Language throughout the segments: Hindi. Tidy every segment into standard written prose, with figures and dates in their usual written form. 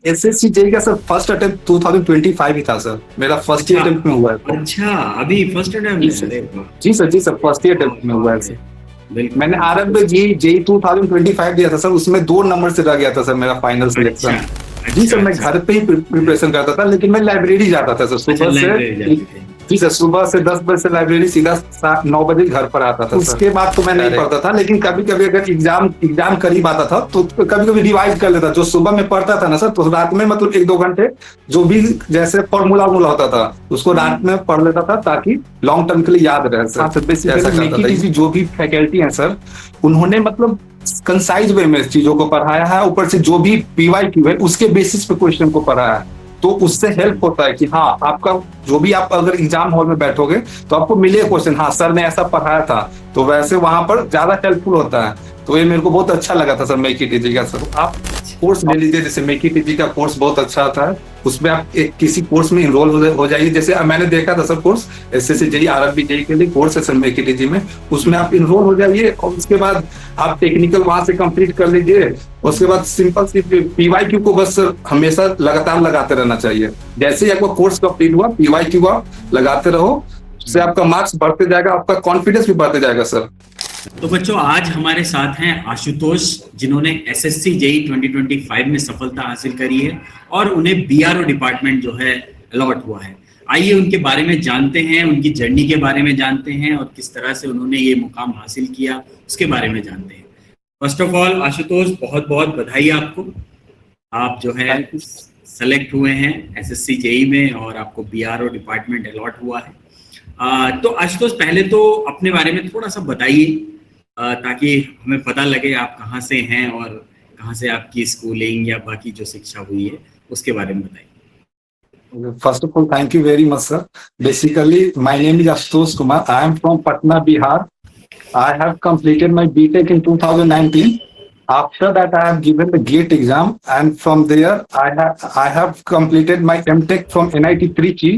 एसएससी जेई का सर फर्स्ट अटेम्प्ट 2025 ही था सर, मेरा फर्स्ट ही अच्छा अटेम्प्ट में हुआ है तो। अच्छा, अभी फर्स्ट अटेम्प्ट जी है? सर, अरे वाह, जी सर, जी सर, फर्स्ट ही बहुत अटेम्प्ट में हुआ है बहुत सर। बढ़िया। बिल्कुल मैंने बिल्कुल। आरएफ जेई जेई 2025 दिया था सर, उसमें 2 नंबर से रह गया था सर मेरा फाइनल अच्छा सिलेक्शन। जी अच्छा सर, मैं अच्छा। घर पे ही प्रिपरेशन करता था, लेकिन मैं लाइब्रेरी जाता था सर अच्छा, सुबह से। लाइब्रेरी जाते थे। जी सर, सुबह से 10 बजे से लाइब्रेरी, सीधा 9 बजे घर पर आता था। उसके बाद तो मैं नहीं पढ़ता था, लेकिन कभी कभी अगर एग्जाम एग्जाम करीब आता था तो कभी कभी रिवाइज कर लेता। जो सुबह में पढ़ता था ना सर, तो रात में मतलब 1-2 घंटे जो भी जैसे फॉर्मूला वॉर्मूला होता था उसको रात में पढ़ लेता था, ताकि लॉन्ग टर्म के लिए याद रहे सर। हाँ सर, बेसिकली मेकी टीजी जो भी फैकल्टी है सर, उन्होंने मतलब कंसाइज वे में चीजों को पढ़ाया है। ऊपर से जो भी पीवाई क्यू है उसके बेसिस पे क्वेश्चन को पढ़ाया है, तो उससे हेल्प होता है कि हाँ, आपका जो भी आप अगर एग्जाम हॉल में बैठोगे तो आपको मिले क्वेश्चन, हाँ सर ने ऐसा पढ़ाया था, तो वैसे वहां पर ज्यादा हेल्पफुल होता है। तो ये मेरे को बहुत अच्छा लगा था सर मेकी टीजी का। सर आप कोर्स ले लीजिए, जैसे मेकी टीजी का कोर्स बहुत अच्छा था। उसमें आप किसी कोर्स में इनरोल हो जाइए। जैसे मैंने देखा था sir course, SSC JE RRB JE के लिए कोर्स है सर मेकी टीजी में, उसमें आप इनरोल हो जाइए और उसके बाद आप टेक्निकल वहां से कंप्लीट कर लीजिए। उसके बाद सिंपल सी पीवाई क्यू को बस हमेशा लगातार लगाते रहना चाहिए। जैसे ही आपका कोर्स कंप्लीट हुआ, पीवाई क्यू आप लगाते रहो, उससे आपका मार्क्स बढ़ते जाएगा, आपका कॉन्फिडेंस भी बढ़ते जाएगा सर। तो बच्चों, आज हमारे साथ हैं आशुतोष, जिन्होंने एसएससी जेई 2025 में सफलता हासिल करी है और उन्हें बीआरओ डिपार्टमेंट जो है अलॉट हुआ है। आइए उनके बारे में जानते हैं, उनकी जर्नी के बारे में जानते हैं और किस तरह से उन्होंने ये मुकाम हासिल किया उसके बारे में जानते हैं। फर्स्ट ऑफ ऑल आशुतोष, बहुत बहुत बधाई आपको। आप जो है थैंक यू। सेलेक्ट हुए हैं एसएससी जेई में और आपको बीआरओ डिपार्टमेंट अलॉट हुआ है। तो आशुतोष, पहले तो अपने बारे में थोड़ा सा बताइए, ताकि हमें पता लगे आप कहाँ से हैं और कहाँ से आपकी स्कूलिंग या बाकी जो शिक्षा हुई है उसके बारे में बताइए। First of all, thank you very much, sir. Basically, my name is Ashutosh Kumar. I am from Patna, Bihar. I have completed my BTech in 2019. After that, I have given the GATE exam, and from there, I have completed my MTech from NIT Trichy,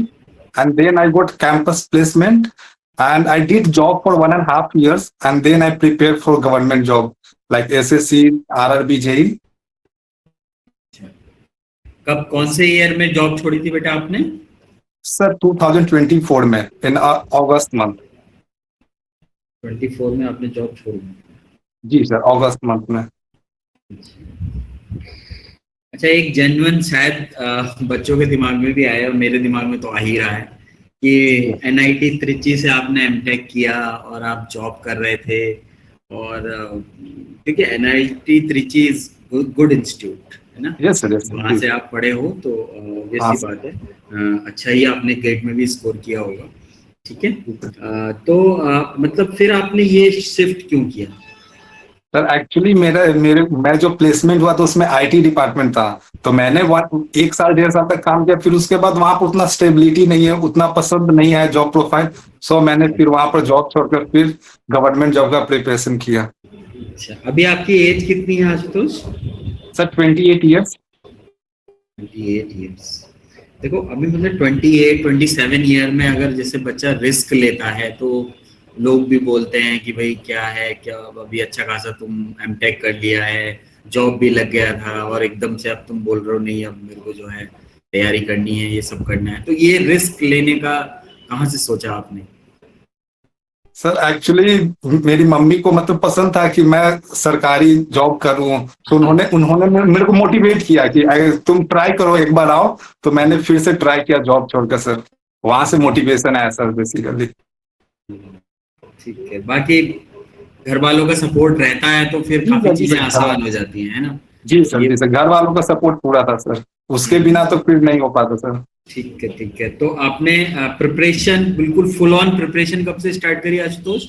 and then I got campus placement, and I did job for 1.5 years, and then I prepared for government job like SSC, RRB, JEE. कब, कौन से ईयर में जॉब छोड़ी थी बेटा आपने? सर 2024 में इन अगस्त मंथ। 24 में आपने जॉब छोड़ी? जी सर, अगस्त मंथ में। अच्छा, एक जेन्युइन शायद बच्चों के दिमाग में भी आया और मेरे दिमाग में तो आ ही रहा है कि एनआईटी त्रिची से आपने एमटेक किया और आप जॉब कर रहे थे। और देखिए, NIT Trichy is good institute है ना। Yes sir, yes sir. वहाँ से आप पढ़े हो तो obvious सी बात है, अच्छा ही आपने गेट में भी स्कोर किया होगा। ठीक है। तो मतलब फिर आपने ये शिफ्ट क्यों किया? सर एक्चुअली मैं जो प्लेसमेंट हुआ तो उसमें आईटी डिपार्टमेंट था, तो मैंने 1 साल 1.5 साल तक काम किया। फिर उसके बाद वहां पर उतना स्टेबिलिटी नहीं है, उतना पसंद नहीं है जॉब प्रोफाइल। सो मैंने फिर वहां पर जॉब छोड़कर फिर गवर्नमेंट जॉब का प्रिपरेशन किया। अच्छा, अभी आपकी एज कितनी है आशुतोष? Sir 28 years. 28 ईयर्स। देखो, अभी मतलब 28 27 ईयर में अगर जैसे बच्चा रिस्क लेता है तो लोग भी बोलते हैं कि भाई क्या है, क्या अभी अच्छा खासा तुम एमटेक कर लिया है, जॉब भी लग गया था और एकदम से अब तुम बोल रहे हो नहीं अब मेरे को जो है तैयारी करनी है, ये सब करना है। तो ये रिस्क लेने का कहाँ से सोचा आपने? सर एक्चुअली मेरी मम्मी को मतलब पसंद था कि मैं सरकारी जॉब करूं, तो उन्होंने उन्होंने मेरे को मोटिवेट किया कि तुम ट्राई करो, एक बार आओ। तो मैंने फिर से ट्राई किया जॉब छोड़कर सर। वहां से मोटिवेशन आया सर बेसिकली। ठीक है, बाकी घर वालों का सपोर्ट रहता है तो फिर काफी चीजें आसान हो जाती हैं, है ना। जी सर, जी सर, घर वालों का सपोर्ट पूरा था सर, उसके बिना तो फिर नहीं हो पाता सर। ठीक है ठीक है। तो आपने प्रिपरेशन बिल्कुल फुल ऑन प्रिपरेशन कब से स्टार्ट करी आशुतोष?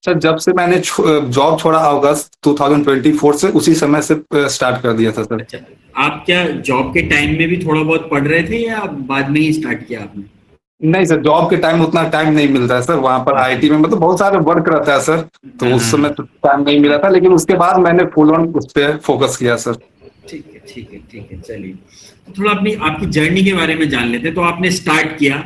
सर जब से मैंने जॉब छोड़ा अगस्त 2024 से, उसी समय से स्टार्ट कर दिया था सर। अच्छा, आप क्या जॉब के टाइम में भी थोड़ा बहुत पढ़ रहे थे या बाद में ही स्टार्ट किया आपने? नहीं सर, जॉब के टाइम उतना टाइम नहीं मिलता है सर, वहां पर आईटी में मतलब बहुत सारे वर्क रहता है सर, तो उस समय तो टाइम नहीं मिला था। लेकिन उसके बाद मैंने फुल ऑन उस पर फोकस किया सर। ठीक है ठीक है ठीक है। चलिए, तो थोड़ा अपनी आपकी जर्नी के बारे में जान लेते हैं। तो आपने स्टार्ट किया,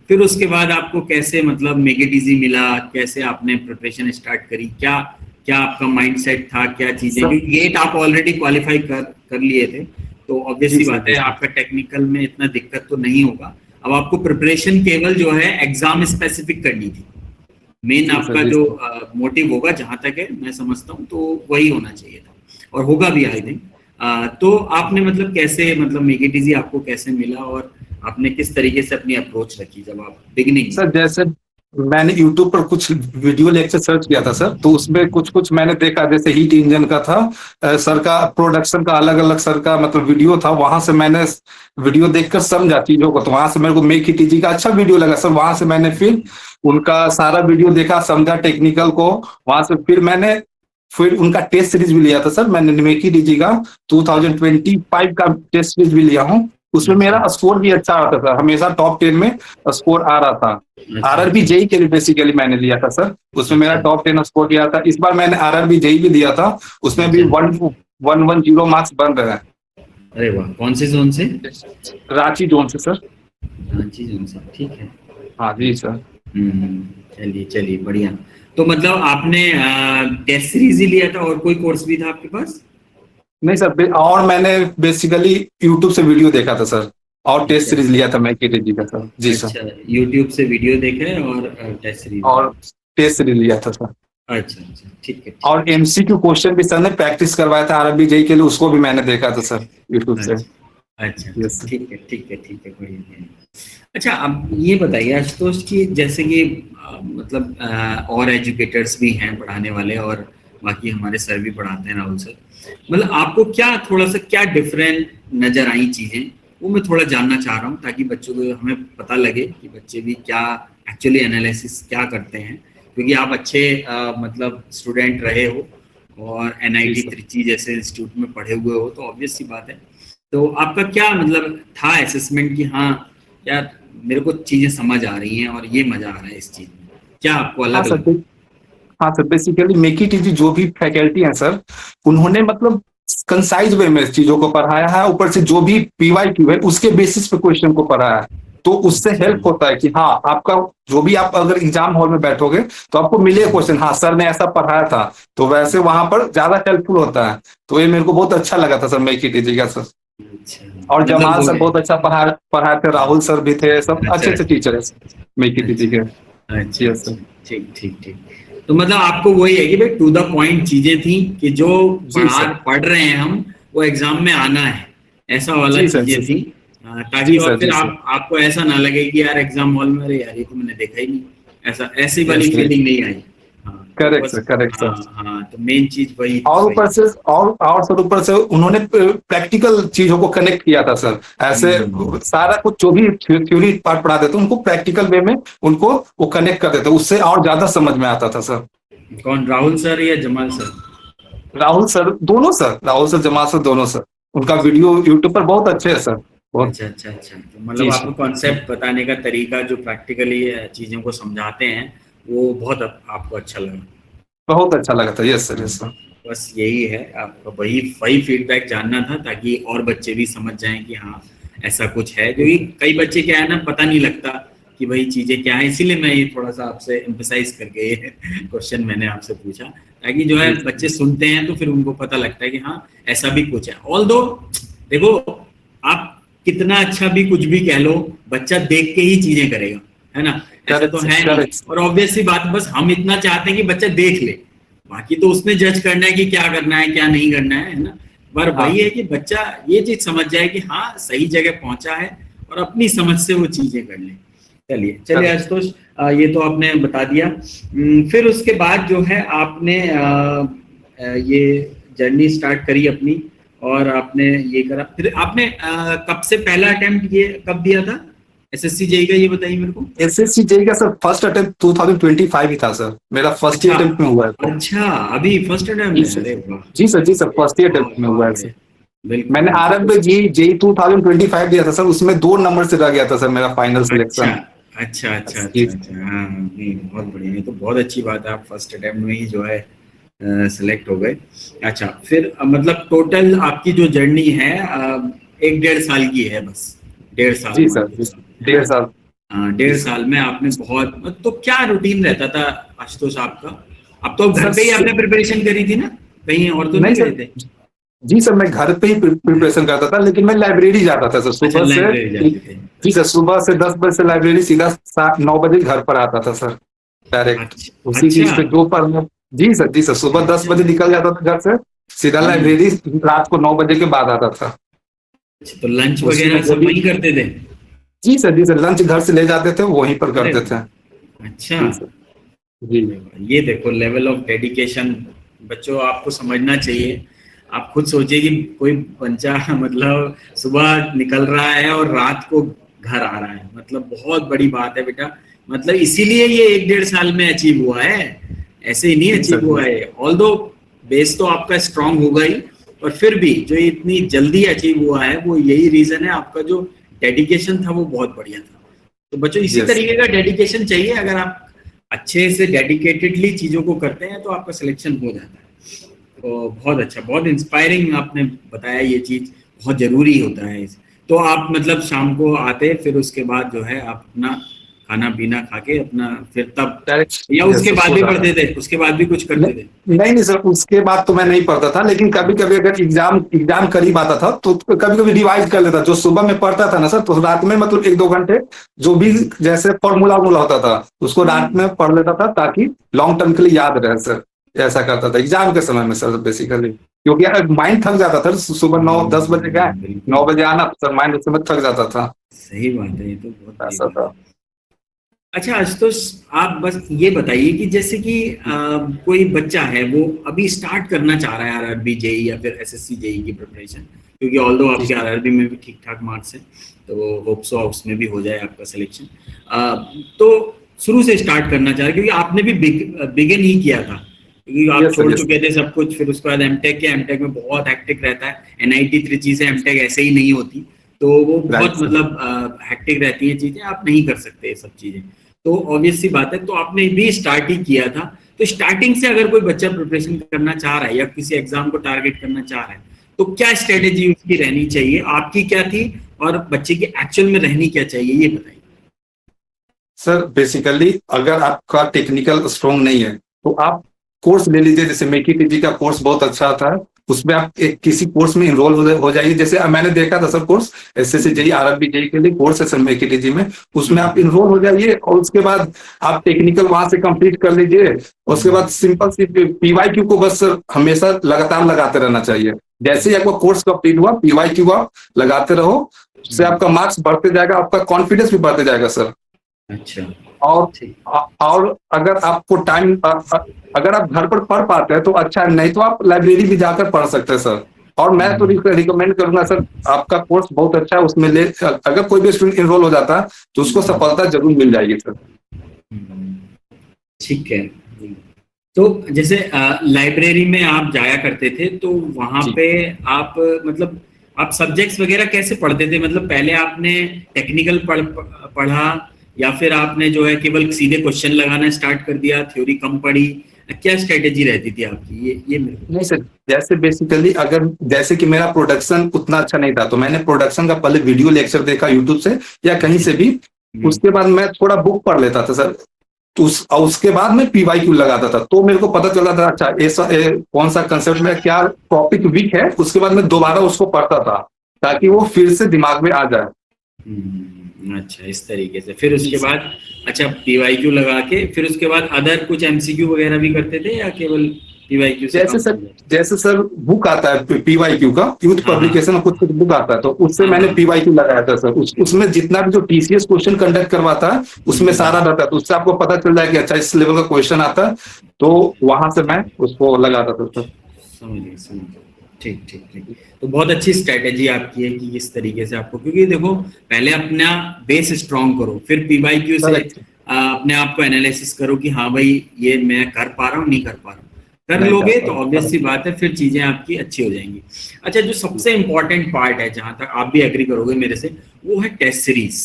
फिर उसके बाद आपको कैसे मतलब मेक इट इजी मिला, कैसे आपने प्रिपरेशन स्टार्ट करी, क्या क्या आपका माइंडसेट था, क्या चीजें? क्योंकि गेट आप ऑलरेडी क्वालिफाई कर लिए थे, तो ऑब्वियसली जी सर, बात जी है सर। आपका टेक्निकल में इतना दिक्कत तो नहीं होगा। अब आपको प्रिपरेशन केवल जो है एग्जाम स्पेसिफिक करनी थी, मेन जी सर, आपका जी जो सर। मोटिव होगा जहां तक है मैं समझता हूँ, तो वही होना चाहिए था और होगा भी आई थिंक। तो आपने मतलब कैसे, मतलब मेक इट इजी आपको कैसे मिला और आपने किस तरीके से अपनी अप्रोच रखी जब आप बिगिनिंग में? सर जैसे मैंने यूट्यूब पर कुछ वीडियो लेक्चर सर्च किया था सर, तो उसमें कुछ कुछ मैंने देखा, जैसे हीट इंजन का था, सर का प्रोडक्शन का अलग अलग सर का मतलब वीडियो था, वहां से मैंने वीडियो देखकर समझा चीजों को, तो वहां से मेरे को मेक इट इजी का अच्छा वीडियो लगा सर, वहां से मैंने फिर उनका सारा वीडियो देखा, समझा टेक्निकल को, वहां से फिर उनका टेस्ट सीरीज भी लिया था सर मैंने, मेक इट इजी का 2025 का टेस्ट सीरीज भी लिया हूँ। उसमें अच्छा मेरा स्कोर भी अच्छा आता था, हमेशा टॉप 10 में स्कोर आ रहा था। अच्छा आरआरबी अच्छा जेई के लिए बेसिकली मैंने लिया था सर, उसमें मेरा अच्छा टॉप 10 स्कोर किया था। इस बार मैंने आरआरबी जेई भी दिया था, उसमें भी अच्छा। 110 मार्क्स बन रहे हैं। अरे वाह, कौन से जोन से? रांची जोन से सर। रांची जोन से, ठीक है। हाँ जी सर। चलिए चलिए बढ़िया। तो मतलब आपने टेस्ट सीरीज ही लिया था और कोई कोर्स भी था आपके पास? नहीं सर, और मैंने बेसिकली यूट्यूब से वीडियो देखा था सर, और टेस्ट अच्छा सीरीज लिया था मैं केटीजी का सर। जी सर। अच्छा, यूट्यूब से वीडियो देखे और टेस्ट सीरीज और लिया। टेस्ट सीरीज लिया था सर। अच्छा अच्छा, ठीक है ठीक और एमसीक्यू क्वेश्चन भी सर ने प्रैक्टिस करवाया था आरआरबी जेई के लिए, उसको भी मैंने देखा था सर यूट्यूब है। से। अच्छा अच्छा अच्छा, यस सर। ठीक है ठीक है ठीक है, बढ़िया बढ़िया। अच्छा, अब ये बताइए आशुतोष कि जैसे कि मतलब और एजुकेटर्स भी हैं पढ़ाने वाले, और बाकी हमारे सर भी पढ़ाते हैं, राहुल सर। मतलब आपको क्या थोड़ा सा क्या डिफरेंट नजर आई चीजें, वो मैं थोड़ा जानना चाह रहा हूँ, ताकि बच्चों को हमें पता लगे कि बच्चे भी क्या एक्चुअली एनालिसिस क्या करते हैं। क्योंकि आप अच्छे मतलब स्टूडेंट रहे हो और जी एनआईटी सर। त्रिची जैसे इंस्टीट्यूट में पढ़े हुए हो, तो ऑब्वियस सी बात है। तो आपका क्या मतलब था असेसमेंट कि हाँ यार मेरे को चीजें समझ आ रही हैं और ये मजा आ रहा है इस चीज में, क्या आपको हाँ अलग सर, लगा? हाँ sir, basically make it easy जो भी फैकल्टी है सर, उन्होंने मतलब कंसाइज वे में चीजों को पढ़ाया है, ऊपर से जो भी पीवाई क्यू है उसके बेसिस पे क्वेश्चन को पढ़ाया है। तो उससे अच्छा हेल्प होता है कि हाँ आपका जो भी, आप अगर एग्जाम हॉल में बैठोगे तो आपको मिले क्वेश्चन, हाँ सर ने ऐसा पढ़ाया था, तो वैसे वहां पर ज्यादा हेल्पफुल होता है। तो ये मेरे को बहुत अच्छा लगा था सर मेक इट इजी का सर। अच्छा, और मतलब जमाल वो सर है। बहुत अच्छा पढ़ाए थे, राहुल सर भी थे, सब अच्छा अच्छे अच्छे टीचर है मेक इट इजी अच्छा के। अच्छा यस सर। अच्छा, ठीक ठीक ठीक। तो मतलब आपको वही है कि भाई टू द पॉइंट चीजें थी कि जो जी सर। पढ़ रहे हैं हम, वो एग्जाम में आना है, ऐसा वाला जी सर। चीजें जी थी। सर। ताकि जी और सर। फिर जी सर। आपको ऐसा ना लगे कि यार एग्जाम हॉल में अरे यार ये तो मैंने देखा ही नहीं, ऐसा ऐसी वाली यस सर। फीलिंग नहीं आई। हाँ तो करेक्ट बस, सर, करेक्ट सर। हाँ हाँ, तो मेन चीज वही और वही ऊपर से, और सर ऊपर से उन्होंने प्रैक्टिकल चीजों को कनेक्ट किया था सर, ऐसे हम्म, सारा कुछ जो भी थ्योरी पार्ट पढ़ा देते उनको प्रैक्टिकल वे में उनको वो कनेक्ट कर देते, उससे और ज्यादा समझ में आता था सर। कौन, राहुल सर या जमाल सर? राहुल सर, दोनों sir, Rahul sir, Jamal sir, दोनों सर। उनका वीडियो यूट्यूब पर बहुत अच्छे है सर, बहुत। अच्छा अच्छा अच्छा, तो मतलब जी आपको सर। कॉन्सेप्ट बताने का तरीका जो प्रैक्टिकली चीजों को समझाते हैं, वो बहुत आपको अच्छा लगा। बहुत अच्छा लगा था। यस सर, हाँ, यस सर। बस यही है, आपका वही वही फीडबैक जानना था, ताकि और बच्चे भी समझ जाएं कि हाँ ऐसा कुछ है। क्योंकि कई बच्चे क्या है ना, पता नहीं लगता कि भाई चीजें क्या है, इसीलिए मैं ये थोड़ा सा आपसे एम्फेसाइज करके ये क्वेश्चन मैंने आपसे पूछा, ताकि जो है जी बच्चे सर। सुनते हैं तो फिर उनको पता लगता है कि हाँ ऐसा भी कुछ है। ऑल दो देखो, आप कितना अच्छा भी कुछ भी कह लो, बच्चा देख के ही चीजें करेगा, है ना? ऐसा करेक्ट तो सर, है नहीं। करेक्ट। और ऑब्वियस सी बात, बस हम इतना चाहते हैं कि बच्चा देख ले, बाकी तो उसने जज करना है कि क्या करना है क्या नहीं करना है ना? पर हाँ वही है कि बच्चा ये चीज समझ जाए कि हाँ सही जगह पहुंचा है, और अपनी समझ से वो चीजें कर ले। चलिए चलिए करेक्ट। आशुतोष, ये तो आपने बता दिया। फिर उसके बाद जो है आपने ये जर्नी स्टार्ट करी अपनी, और आपने ये करा, फिर आपने कब से पहला अटेम्प्ट ये कब दिया था एसएससी जेई का, ये बताइए मेरे को। एसएससी जेई का सर फर्स्ट अटेम्प्ट 2025 ही था सर, मेरा फर्स्ट ही अच्छा अटेम्प्ट में हुआ है सर। अच्छा, अभी फर्स्ट अटेम्प्ट जी है, सर। अरे वाह। जी सर, जी सर, फर्स्ट ही अटेम्प्ट बहुत में हुआ बहुत है बढ़िया, सर। बिल्कुल मैंने बिल्कुल। आरआर में जेई जेई 2025 दिया था सर, उसमें 2 नंबर से रह गया था सर मेरा फाइनल अच्छा सिलेक्शन। अच्छा अच्छा जी अच्छा अच्छा, हाँ नहीं बहुत बढ़िया, ये तो बहुत अच्छी बात है, आप फर्स्ट अटेम्प्ट में ही जो है सिलेक्ट हो गए। अच्छा, फिर मतलब टोटल आपकी जो जर्नी है 1 डेढ़ साल की है बस, 1.5 साल जी मान सर, के जी चलो, सर, है ना? 1.5 साल। हाँ, जी डेढ़ सर। साल में आपने बहुत, तो क्या रूटीन रहता था आशुतोष आपका? अब तो घर पे ही सर आपने प्रिपरेशन करी थी ना, कहीं और तो नहीं नहीं सर, गए थे? जी सर, मैं घर पे ही प्रिपरेशन करता था, लेकिन मैं लाइब्रेरी जाता था सर अच्छा, सुबह से। लाइब्रेरी जाते थे। जी सर, सुबह से 10 बजे से लाइब्रेरी, सीधा 9 बजे घर पर आता था सर, डायरेक्ट अच्छा उसी चीज अच्छा पे दोपहर में। जी सर, सुबह 10 बजे निकल जाता था घर से, सीधा हम्म, लाइब्रेरी रात को 9 बजे के बाद आता था। अच्छा, तो लंच उसी में वगैरह जो सब भी, वहीं करते थे? जी सर, लंच घर से ले जाते थे, वहीं पर अरे करते थे। वाह, अच्छा। जी सर। जी अरे वाह, ये देखो लेवल ऑफ डेडिकेशन। बच्चों, आपको समझना चाहिए। आप खुद सोचिए कि कोई बच्चा मतलब सुबह निकल रहा है और रात को घर आ रहा है, मतलब बहुत बड़ी बात है बेटा। मतलब इसीलिए ये 1 डेढ़ साल में अचीव हुआ है, ऐसे ही नहीं जी सर। अचीव हुआ है। ऑल्दो बेस तो आपका स्ट्रांग होगा ही, और फिर भी जो इतनी जल्दी अचीव हुआ है वो यही रीजन है, आपका जो डेडिकेशन था वो बहुत बढ़िया था। तो बच्चों, इसी यस। तरीके का डेडिकेशन चाहिए। अगर आप अच्छे से डेडिकेटेडली चीजों को करते हैं तो आपका सिलेक्शन हो जाता है। तो बहुत अच्छा, बहुत इंस्पायरिंग आपने बताया, ये चीज बहुत जरूरी होता है। तो आप मतलब शाम को आते, फिर उसके बाद जो है आप अपना खाना पीना खा के अपना फिर तब, डायरेक्ट। या यस उसके सर, बाद सो भी जाता पढ़ते था। थे, उसके बाद भी कुछ करते थे? नहीं सर, उसके बाद तो मैं नहीं पढ़ता था, लेकिन कभी कभी अगर एग्जाम एग्जाम करीब आता था तो कभी कभी रिवाइज कर लेता। जो सुबह में पढ़ता था ना सर, तो रात में मतलब 1-2 घंटे जो भी जैसे फॉर्मूला वॉर्मूला होता था उसको रात में पढ़ लेता था, ताकि लॉन्ग टर्म के लिए याद रहे सर। ऐसा करता था एग्जाम के समय में सर, बेसिकली क्योंकि यार माइंड थक जाता था। सुबह 9-10 बजे गए, बिल्कुल 9 बजे आना, तो सर माइंड उस समय थक जाता था। सही बात है, ये तो बहुत बड़ी ऐसा बात था। है। अच्छा आशुतोष, आप बस ये बताइए कि जैसे कि कोई बच्चा है वो अभी स्टार्ट करना चाह रहा है आरआरबी जेई या फिर एसएससी जेई की प्रिपरेशन, क्योंकि ऑल्दो जी आपके आरआरबी में भी ठीक ठाक मार्क्स हैं, तो होप्स सो उसमें भी हो जाए आपका सिलेक्शन। तो शुरू से स्टार्ट करना चाह रहे हैं, क्योंकि आपने भी बिगिन ही किया था, क्योंकि आप यस सर। छोड़ यस चुके थे सब कुछ, फिर उसके बाद एमटेक के, एमटेक में बहुत हेक्टिक रहता है, एनआईटी त्रिची से एमटेक ऐसे ही नहीं होती, तो वो बहुत राइट सर। मतलब हेक्टिक रहती है चीजें, आप नहीं कर सकते ये सब चीजें। तो ऑब्वियस सी बात है, तो आपने भी स्टार्ट ही किया था। तो स्टार्टिंग से अगर कोई बच्चा प्रिपरेशन करना चाह रहा है या किसी एग्जाम को टारगेट करना चाह रहा है, तो क्या स्ट्रेटेजी उसकी रहनी चाहिए, आपकी क्या थी, और बच्चे की एक्चुअल में रहनी क्या चाहिए, ये बताइए। सर बेसिकली अगर आपका टेक्निकल स्ट्रॉन्ग नहीं है तो आप कोर्स ले लीजिए। जैसे मेकी टीजी का कोर्स बहुत अच्छा आता है, उसमें आप किसी कोर्स में इनरोल हो जाइए। जैसे मैंने देखा था sir course, SSC JE RRB JE के लिए कोर्स है सर मेकी टीजी में, उसमें आप इनरोल हो जाइए और उसके बाद आप टेक्निकल वहां से कंप्लीट कर लीजिए। उसके बाद सिंपल सी पीवाईक्यू को बस सर हमेशा लगातार लगाते रहना चाहिए। जैसे ही आपका कोर्स कंप्लीट हुआ, पीवाईक्यू आप लगाते रहो, उससे आपका मार्क्स बढ़ते जाएगा, आपका कॉन्फिडेंस भी बढ़ते जाएगा सर। अच्छा, और ठीक। और अगर आपको टाइम, अगर आप घर पर पढ़ पाते हैं तो अच्छा है, नहीं तो आप लाइब्रेरी भी जाकर पढ़ सकते हैं सर। और मैं तो रिकमेंड करूंगा सर, आपका कोर्स बहुत अच्छा है, उसमें ले अगर कोई भी स्टूडेंट इनरोल हो जाता है तो उसको सफलता जरूर मिल जाएगी सर। ठीक है। तो जैसे लाइब्रेरी में आप जाया करते थे, तो वहां जी पे आप मतलब आप सब्जेक्ट्स वगैरह कैसे पढ़ते थे? मतलब पहले आपने टेक्निकल पढ़ा, या फिर आपने जो है केवल सीधे क्वेश्चन लगाना स्टार्ट कर दिया, थ्योरी कम पढ़ी? क्या स्ट्रेटेजी रहती थी आपकी, ये मेरे को। नहीं सर, जैसे बेसिकली अगर जैसे कि मेरा प्रोडक्शन उतना अच्छा नहीं था तो मैंने प्रोडक्शन का पहले वीडियो लेक्चर देखा यूट्यूब से या कहीं से भी। उसके बाद मैं थोड़ा बुक पढ़ लेता था सर, तो उसके बाद में पीवाईक्यू लगाता था, तो मेरे को पता चला था अच्छा ऐसा कौन सा कंसेप्ट में क्या टॉपिक वीक है। उसके बाद मैं दोबारा उसको पढ़ता था ताकि वो फिर से दिमाग में आ जाए। अच्छा, इस तरीके से फिर उसके बाद, अच्छा पीवाईक्यू लगा के फिर उसके बाद अदर कुछ एमसीक्यू वगैरह भी करते थे, या केवल पीवाईक्यू से जैसे काम सर हो जाता? जैसे सर बुक आता है पीवाईक्यू का, यूथ हाँ हाँ पब्लिकेशन कुछ कुछ बुक आता है, तो उससे हाँ मैंने हाँ। पीवाईक्यू लगाया था सर। उसमें जितना भी जो टीसीएस क्वेश्चन कंडक्ट करवाता है उसमें सारा रहता है, तो उससे आपको पता चल जाए कि अच्छा इस लेवल का क्वेश्चन आता है, तो वहां से मैं उसको लगाता था सर। समझ गए। ठीक ठीक ठीक। तो बहुत अच्छी स्ट्रेटेजी आपकी है कि किस तरीके से आपको, क्योंकि देखो पहले अपना बेस स्ट्रॉन्ग करो, फिर पीवाईक्यू से करेक्ट। अपने आप को एनालिसिस करो कि हाँ भाई ये मैं कर पा रहा हूँ नहीं कर पा रहा हूँ। कर नहीं कर लोगे पा तो ऑब्वियस सी बात है, फिर चीजें आपकी अच्छी हो जाएंगी। अच्छा, जो सबसे इंपॉर्टेंट पार्ट है, जहां तक आप भी एग्री करोगे मेरे से, वो है टेस्ट सीरीज।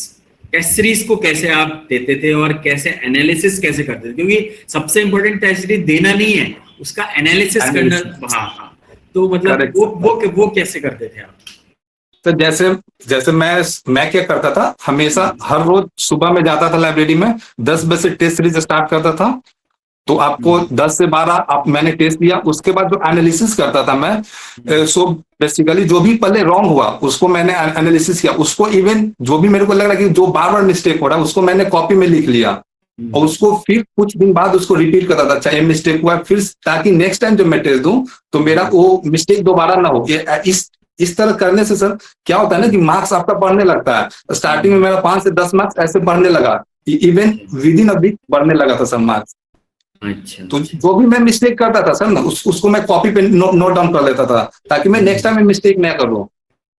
टेस्ट सीरीज को कैसे आप देते थे और कैसे एनालिसिस कैसे करते थे? क्योंकि सबसे इंपॉर्टेंट टेस्ट सीरीज देना नहीं है, उसका एनालिसिस करना। एनालिसिस। हाँ हाँ। तो मतलब करेक्ट वो कैसे करते थे आप? तो जैसे जैसे मैं क्या करता था, हमेशा हर रोज सुबह में जाता था लाइब्रेरी में, 10 बजे से टेस्ट सीरीज स्टार्ट करता था। तो आपको 10 से 12 आप मैंने टेस्ट दिया, उसके बाद जो एनालिसिस करता था मैं, सो बेसिकली जो भी पहले रॉन्ग हुआ उसको मैंने एनालिसिस किया, उसको इवन जो भी मेरे को लग रहा है कि जो बार बार मिस्टेक हो रहा है उसको मैंने कॉपी में लिख लिया, और उसको फिर कुछ दिन बाद उसको रिपीट करता था, चाहे मिस्टेक हुआ फिर, ताकि नेक्स्ट टाइम जब मैं टेस्ट दूं तो मेरा वो मिस्टेक दोबारा ना हो। इस तरह करने से सर क्या होता है ना कि मार्क्स आपका बढ़ने लगता है। स्टार्टिंग में मेरा 5 से 10 मार्क्स ऐसे बढ़ने लगा, even within a week बढ़ने लगा था सर मार्क्स। अच्छा, तो जो भी मैं मिस्टेक करता था सर ना, उसको मैं कॉपी पे नोट डाउन कर लेता था, ताकि मैं नेक्स्ट टाइम में मिस्टेक ना करूँ।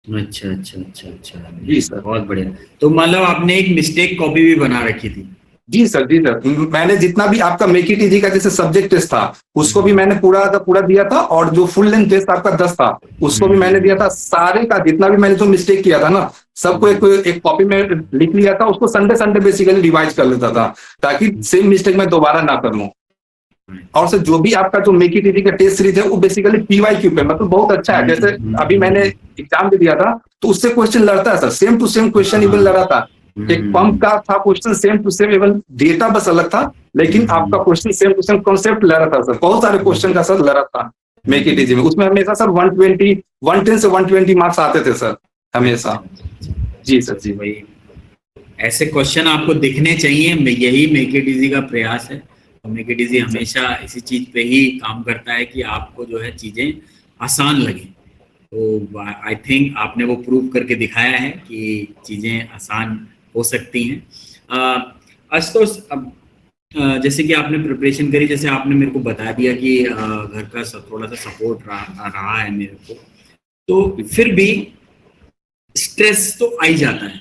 अच्छा, अच्छा, अच्छा, अच्छा, जी सर। बहुत बढ़िया। तो मतलब आपने एक मिस्टेक कॉपी भी बना रखी थी? जी सर, जी सर। मैंने जितना भी आपका मेक इट इजी का जैसे सब्जेक्ट टेस्ट था उसको भी मैंने पूरा का पूरा दिया था, और जो फुल लेंथ टेस्ट आपका 10 था उसको भी मैंने दिया था। सारे का जितना भी मैंने जो मिस्टेक किया था ना, सबको एक कॉपी में लिख लिया था, उसको संडे संडे बेसिकली रिवाइज कर लेता था, ताकि सेम मिस्टेक मैं दोबारा ना कर लूं। और सर जो भी आपका जो मेक इट इजी का टेस्ट सीरीज है वो बेसिकली पीवाईक्यू पे मतलब बहुत अच्छा है। जैसे अभी मैंने एग्जाम भी दिया था तो उससे क्वेश्चन लड़ता है sir, same to same question even लड़ा था। एक पंप का था question same to same, even data बस अलग था, लेकिन आपका question same to same concept लड़ा था सर। बहुत सारे क्वेश्चन का सर लड़ा था मेक इट इजी में, उसमें हमेशा सर 110 से 120 मार्क्स आते थे सर हमेशा। जी सर, जी भाई ऐसे क्वेश्चन आपको दिखने चाहिए, यही मेक इट इजी का प्रयास है। मेक इट इजी हमेशा इसी चीज पे ही काम करता है कि आपको जो है चीजें आसान लगे। तो आई थिंक आपने वो प्रूव करके दिखाया है कि चीजें आसान हो सकती हैं। आशुतोष, अब जैसे कि आपने प्रिपरेशन करी, जैसे आपने मेरे को बता दिया कि घर का थोड़ा सा सपोर्ट रहा है मेरे को, तो फिर भी स्ट्रेस तो आ ही जाता है,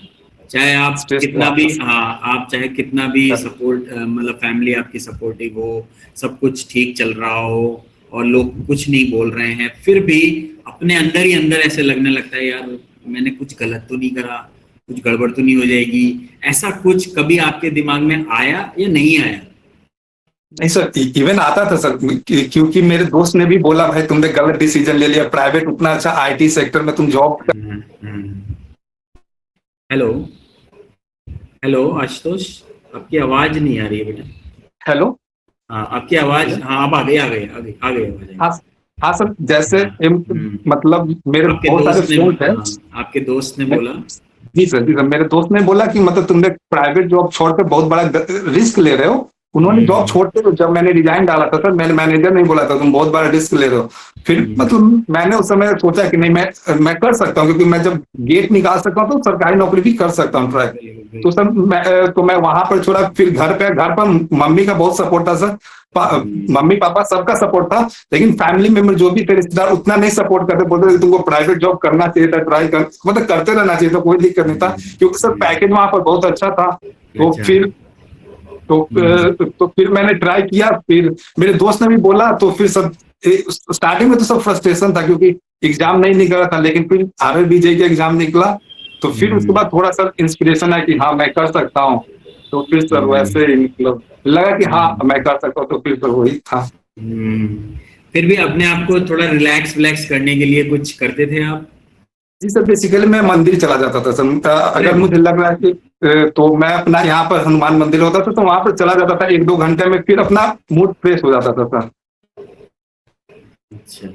चाहे आप कितना भी, हाँ, आप चाहे कितना भी सपोर्ट, मतलब फैमिली आपकी सपोर्टिव हो, सब कुछ ठीक चल रहा हो और लोग कुछ नहीं बोल रहे हैं, फिर भी अपने अंदर ही अंदर ऐसे लगने लगता है यार मैंने कुछ गलत तो नहीं करा, कुछ गड़बड़ तो नहीं हो जाएगी। ऐसा कुछ कभी आपके दिमाग में आया या नहीं आया? नहीं सर, इवन आता था सर, क्योंकि मेरे दोस्त ने भी बोला भाई तुमने गलत डिसीजन ले लिया, प्राइवेट उतना अच्छा आईटी सेक्टर में तुम जॉब। हेलो हेलो आशुतोष, आपकी आवाज नहीं आ रही है बेटा। हेलो, हाँ आपकी आवाज, हाँ अब आ गई आवाज। हाँ हाँ सर, जैसे मतलब मेरे बहुत सारे फ्रेंड हैं। आपके दोस्त ने बोला? जी सर, जी सर, मेरे दोस्त ने बोला कि मतलब तुमने प्राइवेट जॉब छोड़ के बहुत बड़ा रिस्क ले रहे हो। उन्होंने जॉब छोड़ते तो जब मैंने रिजाइन डाला था सर, मैंने मैनेजर नहीं बोला था तुम बहुत बड़ा रिस्क ले रहे हो। फिर मतलब मैंने उस समय सोचा कि नहीं, मैं कर सकता हूँ, क्योंकि मैं जब गेट निकाल सकता हूँ तो सरकारी नौकरी भी कर सकता हूँ ट्राई। तो सर मैं वहां पर छोड़ा। फिर घर पर मम्मी का बहुत सपोर्ट था सर, मम्मी पापा सबका सपोर्ट था, लेकिन फैमिली मेंबर जो भी थे रिश्तेदार उतना नहीं सपोर्ट करते, बोलते तुमको प्राइवेट जॉब करना चाहिए था, ट्राई कर, मतलब करते रहना चाहिए था, कोई दिक्कत नहीं था, क्योंकि सर पैकेज वहां पर बहुत अच्छा था। तो फिर मैंने ट्राई किया। फिर मेरे दोस्त ने भी बोला, तो फिर सब स्टार्टिंग में तो सब फ्रस्ट्रेशन था क्योंकि एग्जाम नहीं निकला था, लेकिन फिर RRBJ का एग्जाम निकला, तो फिर उसके बाद थोड़ा सा इंस्पिरेशन है कि हाँ मैं कर सकता हूँ। तो फिर सर वैसे ही मतलब लगा कि हाँ मैं कर सकता हूँ, तो फिर सर वही था। फिर भी अपने आप को थोड़ा रिलैक्स करने के लिए कुछ करते थे आप? जी सर, बेसिकली मैं मंदिर चला जाता था सर। अगर मुझे लग रहा है कि तो मैं अपना यहाँ पर हनुमान मंदिर होता था तो वहां पर चला जाता था 1-2 घंटे में, फिर अपना मूड फ्रेश हो जाता था सर। अच्छा,